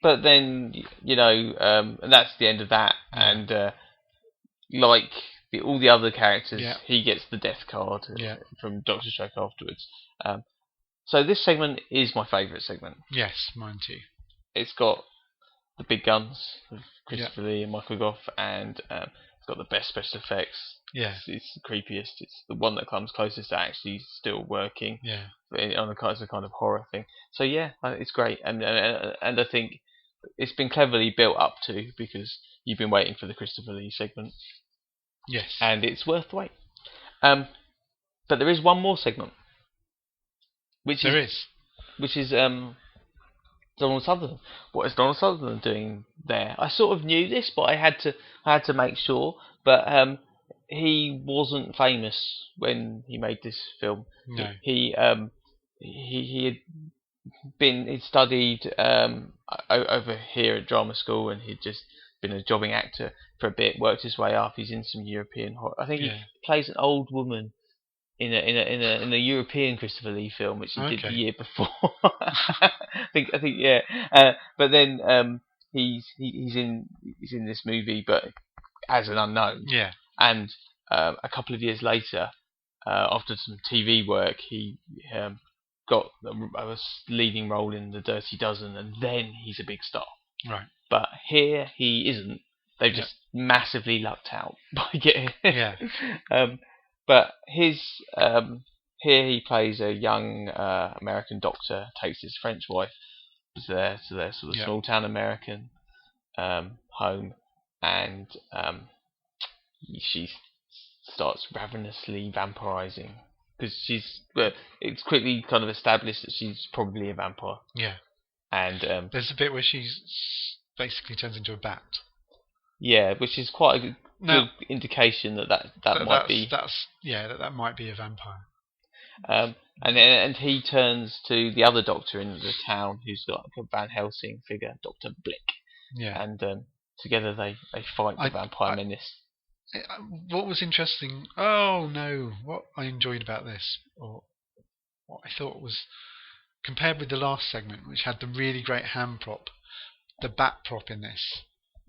But then and that's the end of that. Yeah. And like all the other characters, he gets the death card from Doctor Stroke afterwards. So this segment is my favourite segment. Yes, mine too. It's got the big guns of Christopher Lee and Michael Gough, and it's got the best special effects. Yeah. It's the creepiest. It's the one that comes closest to actually still working. Yeah. On the kind of horror thing. So it's great, and I think it's been cleverly built up to, because you've been waiting for the Christopher Lee segment. Yes. And it's worth the wait. But there is one more segment, which is Donald Sutherland. What is Donald Sutherland doing there? I sort of knew this, but I had to make sure. But he wasn't famous when he made this film. No. He he'd studied over here at drama school, and he'd just been a jobbing actor for a bit. Worked his way up. He's in some European horror. I think he plays an old woman in a European Christopher Lee film, which he did the year before. I think but then he's in this movie, but as an unknown. Yeah. And a couple of years later, after some TV work, he got a leading role in The Dirty Dozen, and then he's a big star. Right. But here he isn't. They've just massively lucked out by getting. But his here he plays a young American doctor, takes his French wife to their sort of small town American home, and she starts ravenously vampirizing, because it's quickly kind of established that she's probably a vampire. Yeah. And there's a bit where she basically turns into a bat. Yeah, which is quite a good indication that might be. That might be a vampire. And he turns to the other doctor in the town, who's got like a Van Helsing figure, Dr. Blick. Yeah. And together they fight the vampire menace. What was interesting? What I enjoyed about this, or what I thought was, compared with the last segment, which had the really great hand prop, the bat prop in this,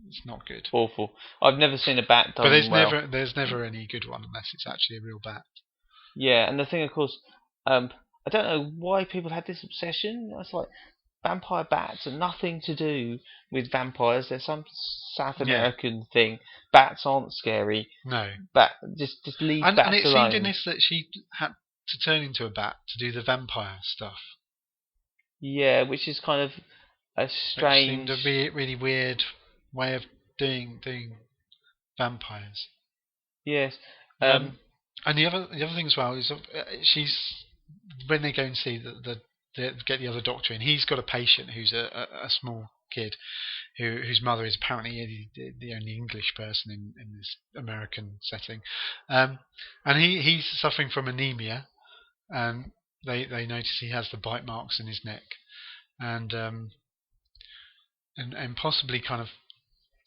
it's not good. Awful. I've never seen a bat done well. But there's never any good one unless it's actually a real bat. Yeah, and the thing, of course, I don't know why people had this obsession. It's like vampire bats are nothing to do with vampires. They're some South American thing. Bats aren't scary. No. Just leave bats alone. And it seemed in this that she had to turn into a bat to do the vampire stuff. Yeah, which is kind of a strange. It seemed a really weird way of doing vampires. Yes. And the other thing as well is she's, when they go and see get the other doctor in, he's got a patient who's a small kid whose mother is apparently the only English person in this American setting, and he's suffering from anemia, and they notice he has the bite marks in his neck, and possibly kind of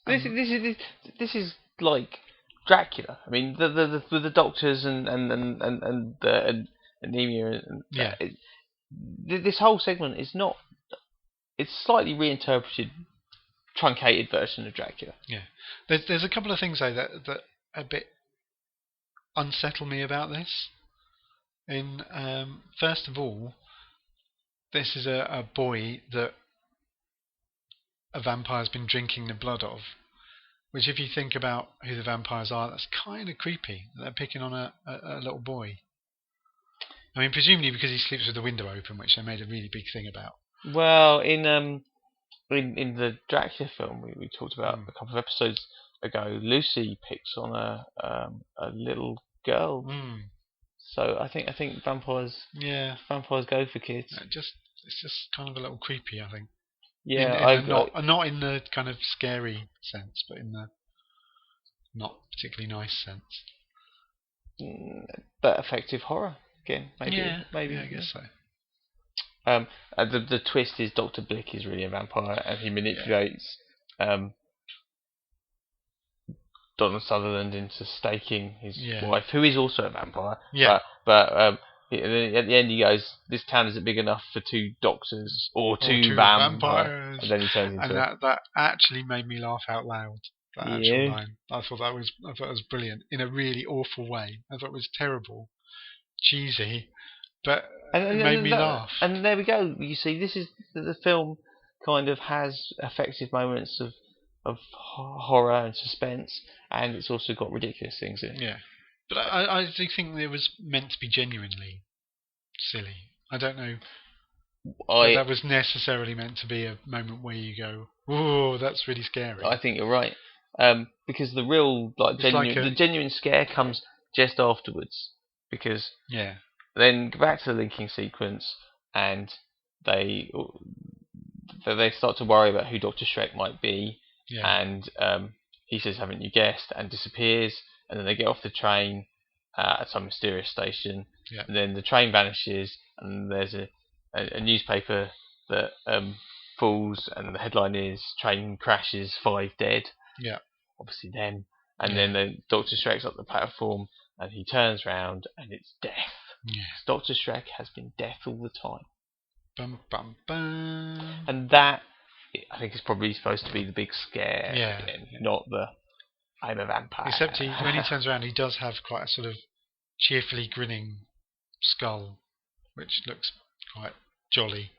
this is like Dracula. I mean, the doctors and the anemia. This whole segment is not. It's slightly reinterpreted, truncated version of Dracula. Yeah, there's a couple of things though that a bit unsettle me about this. First of all, this is a boy that a vampire's been drinking the blood of. Which, if you think about who the vampires are, that's kind of creepy. They're picking on a little boy. I mean, presumably because he sleeps with the window open, which they made a really big thing about. Well, in the Dracula film we talked about a couple of episodes ago, Lucy picks on a little girl. So I think vampires go for kids. It's just kind of a little creepy, I think. Yeah, not in the kind of scary sense, but in the not particularly nice sense. But effective horror again, maybe. Yeah, I guess so. The twist is Dr. Blick is really a vampire, and he manipulates Donald Sutherland into staking his wife, who is also a vampire. Yeah. But at the end he goes, "This town isn't big enough for 2 doctors or two vampires." And then he turns into. And that actually made me laugh out loud. That actual line. I thought it was brilliant in a really awful way. I thought it was terrible, cheesy, but it made me laugh. And there we go. You see, this is the film kind of has effective moments of horror and suspense, and it's also got ridiculous things in it. Yeah, but I do think it was meant to be genuinely silly. I don't know if that was necessarily meant to be a moment where you go, "Whoa, that's really scary." I think you're right, because the real the genuine scare comes just afterwards, because then go back to the linking sequence, and they start to worry about who Dr. Shrek might be. And he says, "Haven't you guessed?" and disappears. And then they get off the train at some mysterious station. And then the train vanishes, and there's a newspaper that falls, and the headline is "Train crashes, 5 dead." Obviously them. And then the Dr. Shrek's up the platform, and he turns round, and it's death. Dr. Shrek has been death all the time. Bum, bum, bum. And that, I think, is probably supposed to be the big scare again, not the "I'm a vampire." Except when he turns around, he does have quite a sort of cheerfully grinning skull, which looks quite jolly.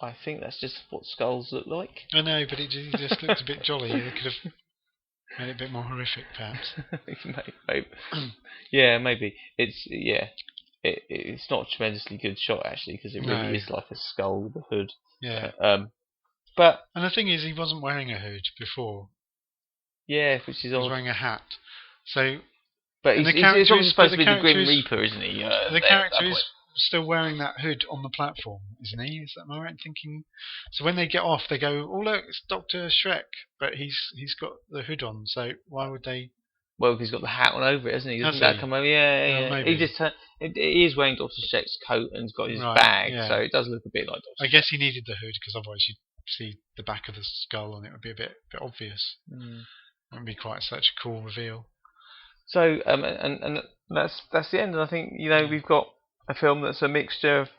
I think that's just what skulls look like. I know, but it just looks a bit jolly. They could have made it a bit more horrific, perhaps. maybe. Maybe. It's not a tremendously good shot, actually, because it really is like a skull with a hood. But and the thing is, he wasn't wearing a hood before. Yeah, which is odd. He was wearing a hat. So, but he's also supposed to be the Grim Reaper, isn't he? The character is still wearing that hood on the platform, isn't he? Am I right in thinking? So when they get off, they go, "Oh look, it's Dr. Shrek," but he's got the hood on. So why would they? Well, he's got the hat on over it, hasn't he? Doesn't that come over? Maybe. He is wearing Dr. Shrek's coat and he's got his bag, so it does look a bit like Dr. I guess he needed the hood because otherwise you'd see the back of the skull and it would be a bit obvious. It wouldn't be quite such a cool reveal. So and that's the end. And I think we've got a film that's a mixture of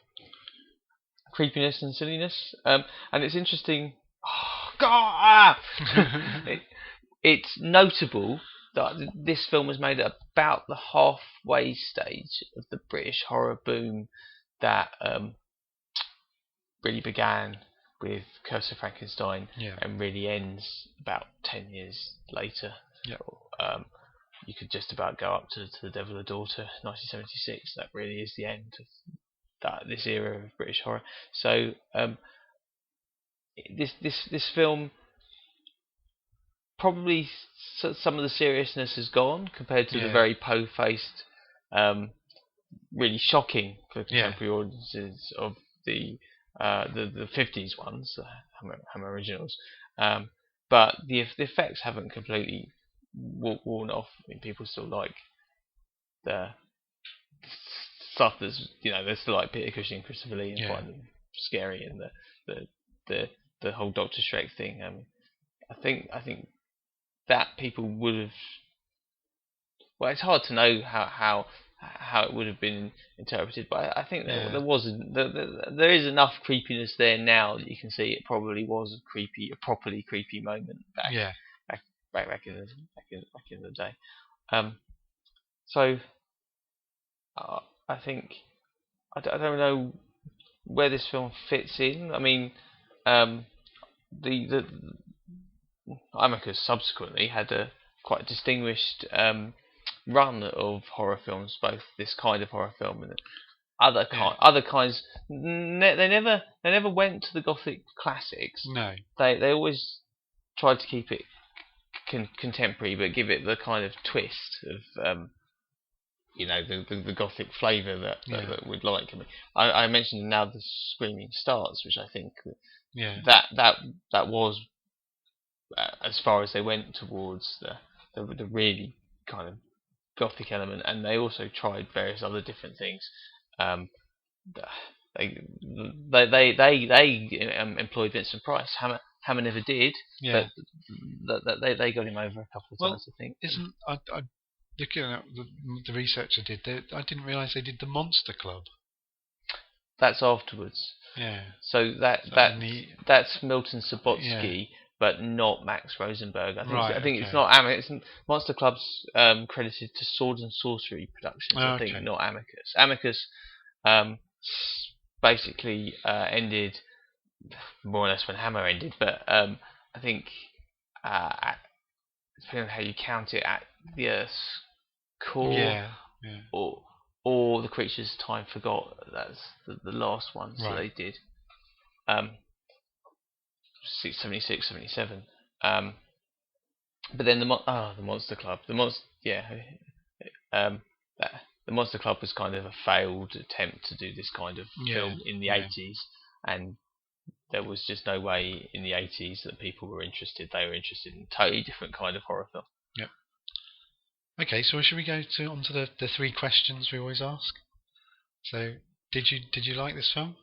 creepiness and silliness. And it's interesting. Oh God! It's notable that this film was made at about the halfway stage of the British horror boom that really began with Curse of Frankenstein and really ends about 10 years later. You could just about go up to The Devil a Daughter, 1976. That really is the end of this era of British horror. So this film, probably some of the seriousness has gone compared to the very po-faced, really shocking for contemporary audiences of the 50s ones, Hammer originals. But the effects haven't completely worn off. I mean, people still like the stuff that's they still like Peter Cushing and Christopher Lee and find them scary, and the whole Dr. Shrek thing. I think that people would have. Well, it's hard to know how it would have been interpreted, but I think there is enough creepiness there now that you can see it probably was a properly creepy moment back in the day. So I think I don't know where this film fits in. I mean, the Amicus subsequently had a quite distinguished run of horror films, both this kind of horror film and other kinds. They never went to the Gothic classics. No. They always tried to keep it contemporary, but give it the kind of twist of the Gothic flavour that we'd like. I mean, I mentioned Now the Screaming Starts, which I think that was as far as they went towards the really kind of Gothic element, and they also tried various other different things. They employed Vincent Price. Hammer never did, but they got him over a couple of times, I think. Isn't I looking at the research I did, I didn't realise they did the Monster Club. That's afterwards. Yeah. So that's Milton Subotsky, but not Max Rosenberg. I think it's not Amicus. Monster Club's credited to Sword and Sorcery Productions. I think, not Amicus. Amicus basically ended more or less when Hammer ended, but I think depending on how you count it, at the Earth's core, or The Creature's Time Forgot. That's the last one that they did. 76, 77. But then the Monster Club. The Monster Club was kind of a failed attempt to do this kind of film in the 80s, and there was just no way in the 80s that people were interested. They were interested in a totally different kind of horror film. Yeah. Okay, so should we go on to the three questions we always ask? So, did you like this film?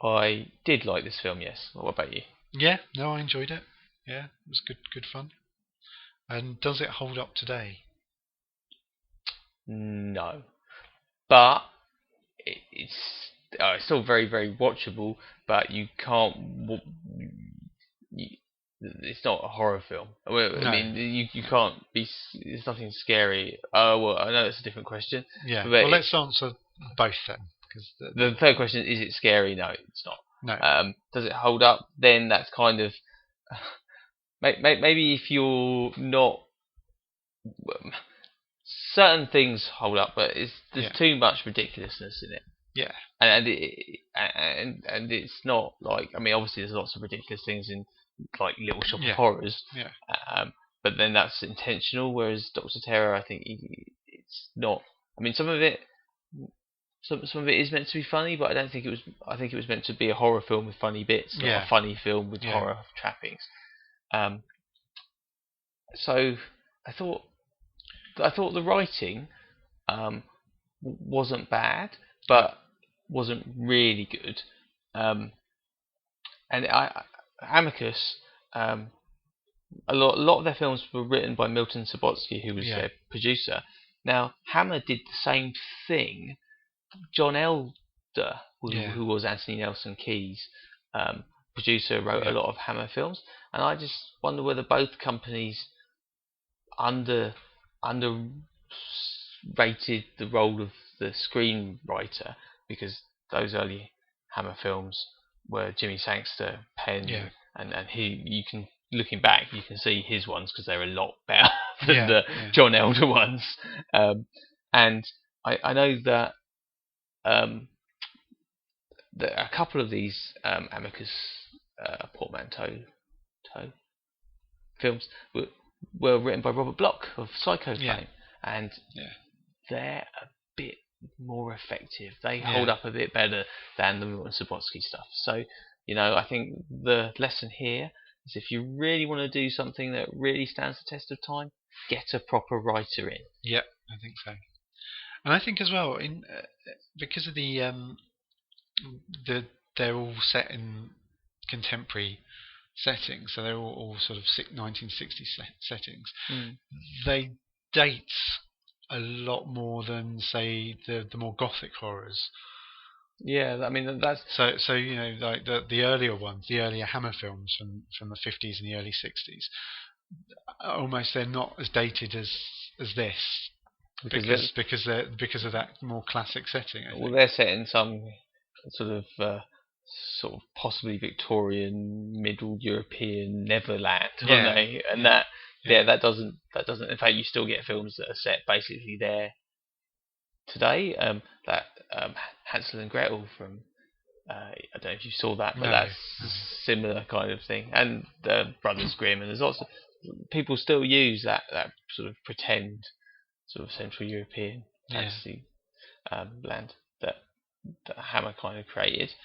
I did like this film, yes. What about you? Yeah, no, I enjoyed it. Yeah, it was good fun. And does it hold up today? No, but it's still very, very watchable. But you can't. It's not a horror film. I mean, you can't be. There's nothing scary. Oh well, I know that's a different question. Yeah. Well, let's answer both then. Because the third question is it scary? No, it's not. No. Does it hold up? Then that's kind of maybe if you're not. Certain things hold up, but there's too much ridiculousness in it. Yeah. And it's not like, I mean, obviously there's lots of ridiculous things in like Little Shop of Horrors. Yeah. But then that's intentional, whereas Doctor Terror, I think it's not. I mean, some of it is meant to be funny, but I don't think it was. I think it was meant to be a horror film with funny bits, not a funny film with horror trappings. So I thought the writing wasn't bad, but wasn't really good. And Amicus, a lot of their films were written by Milton Subotsky, who was their producer. Now Hammer did the same thing. John Elder, who was Anthony Nelson Key's producer, wrote a lot of Hammer films, and I just wonder whether both companies underrated the role of the screenwriter, because those early Hammer films were Jimmy Sangster, Penn, and you can, looking back, you can see his ones because they're a lot better than the John Elder ones. And I know that a couple of these Amicus portmanteau films were written by Robert Bloch of Psycho fame, and they're a bit more effective. They hold up a bit better than the Milton Subotsky stuff. So, I think the lesson here is if you really want to do something that really stands the test of time, get a proper writer in. Yeah, I think so. And I think as well, because of they're all set in contemporary settings, so they're all sort of 1960s settings. They date a lot more than, say, the more gothic horrors. Yeah, I mean that's so like the earlier ones, the earlier Hammer films from the 50s and the early 60s, almost they're not as dated as this because of that more classic setting. Well, they're set in some sort of sort of possibly Victorian, Middle European Neverland, aren't they? And that doesn't. In fact, you still get films that are set basically there today. Hansel and Gretel from. I don't know if you saw that, but that's similar kind of thing. And Brothers Grimm, and there's lots of people still use that sort of pretend sort of Central European fantasy land that Hammer kind of created.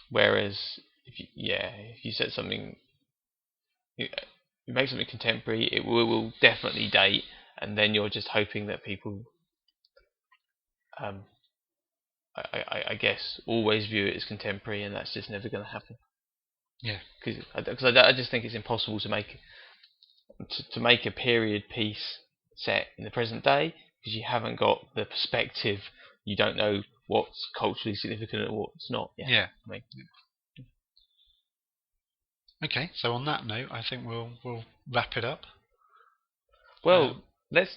Whereas if you set something, you make something contemporary, it will definitely date, and then you're just hoping that people I guess always view it as contemporary, and that's just never going to happen. Yeah, because I just think it's impossible to make a period piece set in the present day, because you haven't got the perspective. You don't know what's culturally significant and what's not. Yeah. Okay, so on that note, I think we'll wrap it up. Well, let's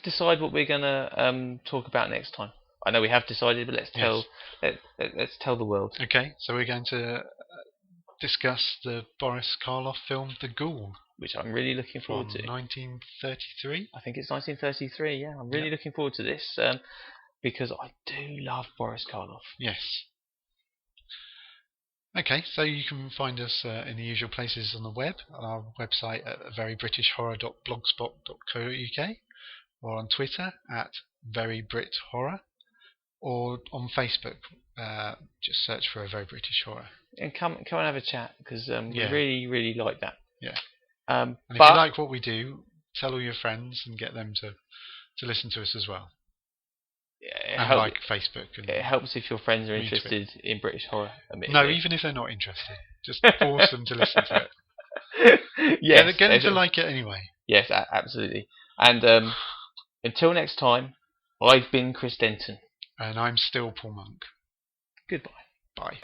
decide what we're gonna talk about next time. I know we have decided, but let's tell the world. Okay, so we're going to discuss the Boris Karloff film The Ghoul, which I'm really looking forward to. 1933. I think it's 1933. Yeah, I'm really looking forward to this because I do love Boris Karloff. Yes. Okay, so you can find us in the usual places on the web, on our website at verybritishhorror.blogspot.co.uk, or on Twitter at verybrit.horror, or on Facebook. Just search for A Very British Horror. And come and have a chat, because we really, really like that. Yeah. And if you like what we do, tell all your friends and get them to listen to us as well. Yeah, and like Facebook. And it helps if your friends are interested in British horror. No, even if they're not interested, just force them to listen to it. Yes, get them to like it anyway. Yes, absolutely. And until next time, I've been Chris Denton. And I'm still Paul Monk. Goodbye. Bye.